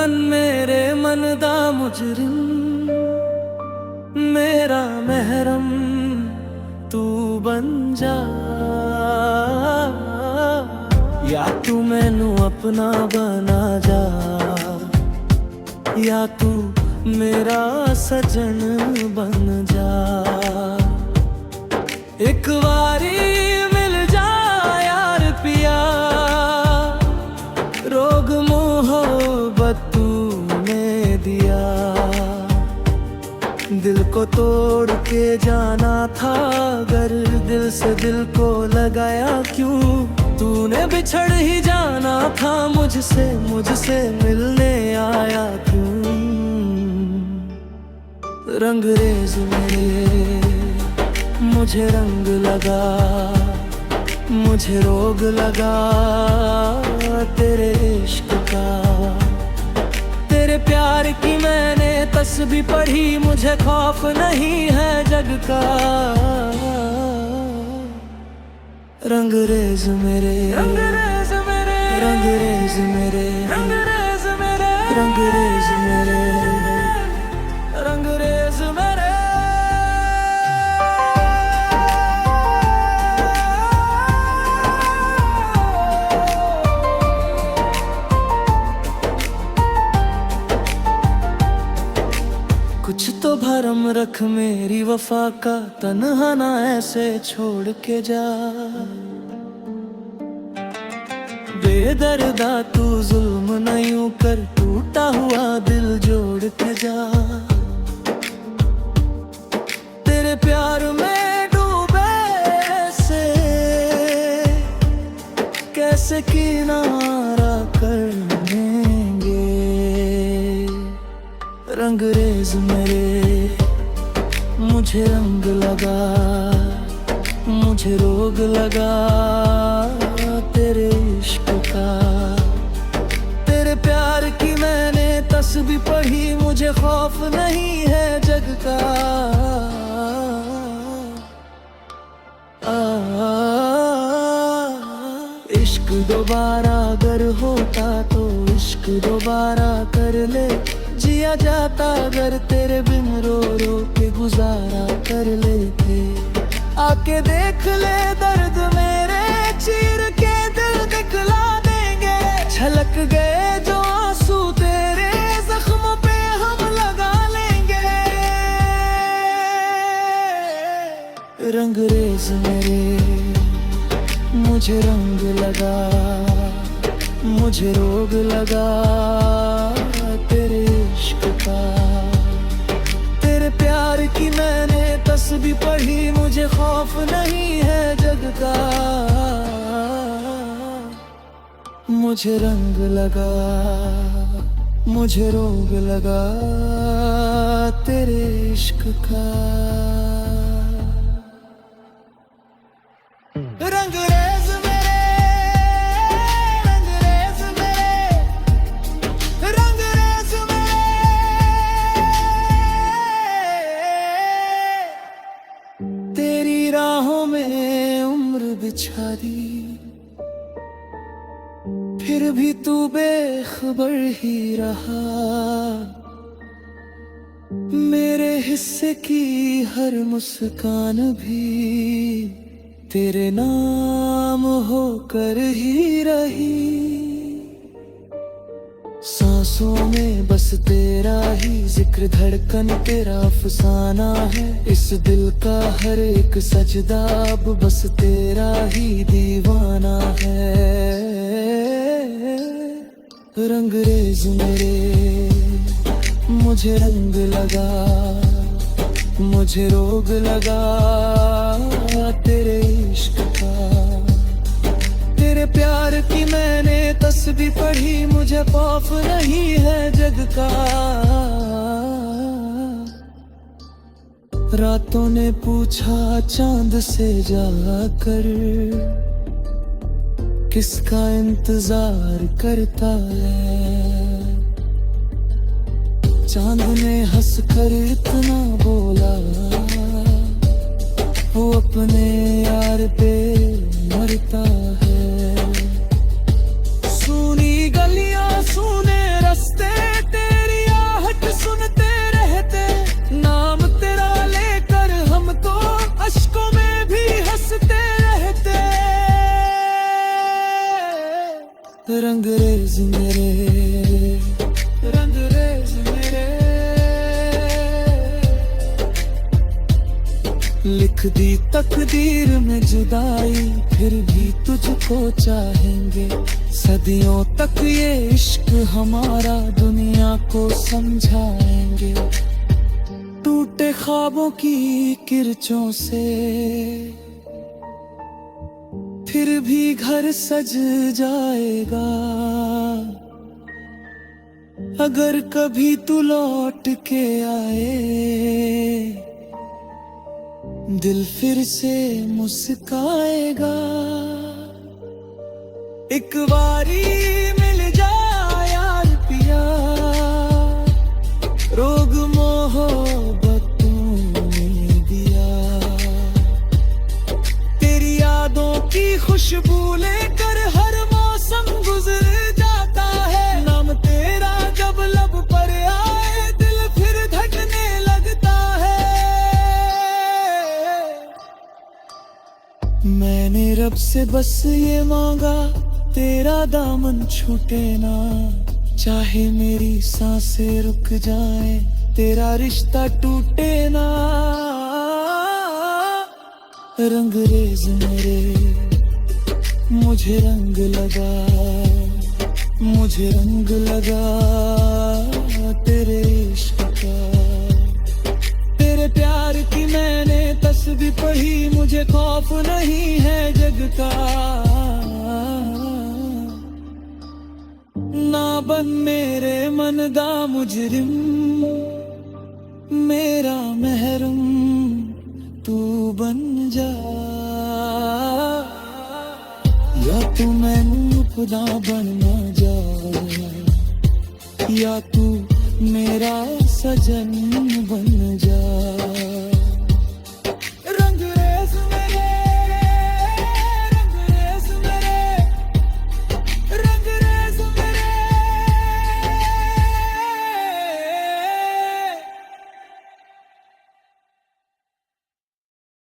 बन मेरे मन दा मुजरिम, मेरा महरम तू बन जा। या तू मैनू अपना बना जा, या तू मेरा सजन बन जा। एक बारी मिल जा यार पिया, रोग मोहब्बत तूने दिया। दिल को तोड़ के जाना था अगर, दिल से दिल को लगाया क्यों। तूने बिछड़ ही जाना था मुझसे, मुझसे मिलने आया क्यों। रंगरेज मेरे मुझे रंग लगा, मुझे रोग लगा तेरे इश्क का। तेरे प्यार की मैंने तस्बीह पढ़ी, मुझे खौफ नहीं है जग का। रंगरेज मेरे, रंगरेज मेरे, रंगरेज मेरे, रंगरेज मेरे, रंगरेज मेरे, रंगरेज मेरे। कुछ तो भरम रख मेरी वफा का, तन्हा ना ऐसे छोड़ के जा। बेदर्दा तू जुल्म न यूं कर, टूटा हुआ दिल जोड़ के जा। तेरे प्यार में डूबे से कैसे किनारा कर लेंगे। रंगरेज मेरे मुझे रंग लगा, मुझे रोग लगा तेरे इश्क का। तेरे प्यार की मैंने तस्बीह पढ़ी, मुझे खौफ नहीं है जग का। इश्क दोबारा अगर होता तो इश्क दोबारा कर ले। जिया जाता अगर तेरे बिन रो रो के गुजारा कर लेते। आके देख ले दर्द मेरे, चीर के दिल दिखला देंगे। छलक गए जो आंसू तेरे, जख्मों पे हम लगा लेंगे। रंगरेज मेरे मुझे रंग लगा, मुझे रोग लगा तेरे इश्क का। तेरे प्यार की मैंने तस्बीह पढ़ी, मुझे खौफ नहीं है जग का। मुझे रंग लगा, मुझे रोग लगा तेरे इश्क का। रंगरेज मेरे, रंगरेज मेरे, रंगरेज मेरे। तेरी राहों में उम्र बिछा दी, फिर भी तू बेखबर ही रहा। मेरे हिस्से की हर मुस्कान भी तेरे नाम होकर ही रही। सांसों में बस तेरा ही जिक्र, धड़कन तेरा अफसाना है। इस दिल का हर एक सजदा अब बस तेरा ही दीवाना है। रंगरेज मेरे मुझे रंग लगा, मुझे रोग लगा तेरे इश्क का। तेरे प्यार की मैंने तस्बीह पढ़ी, मुझे खौफ नहीं है जग का। रातों ने पूछा चांद से जाकर, किसका इंतजार करता है। चांद ने हंसकर इतना बोला, वो अपने यार पे मरता है। सूनी गलियां सूने रास्ते लिख दी तकदीर में जुदाई, फिर भी तुझको चाहेंगे सदियों तक। ये इश्क हमारा दुनिया को समझाएंगे। टूटे ख्वाबों की किरचों से फिर भी घर सज जाएगा। अगर कभी तू लौट के आए, दिल फिर से मुस्काएगा। एक बारी मिल जा यार पिया, रोग मोहब्बत तूने दिया। तेरी यादों की खुशबू लेकर हर मौसम गुजर जाता है। नाम तेरा जब लब पर आए, दिल फिर धड़कने लगता है। मैंने रब से बस ये मांगा, तेरा दामन छूटे ना। चाहे मेरी सांसें रुक जाएं, तेरा रिश्ता टूटे ना। रंगरेज मेरे मुझे रंग लगा, मुझे रंग लगा तेरे इश्क का। तेरे प्यार की मैंने तस्बीह पढ़ी, मुझे खौफ नहीं है जग का। ना बन मेरे मन दा मुजरिम, मेरा महरम तू बन जा। या तू मैनू खुदा बनना जा, या तू मेरा सजन बन जा।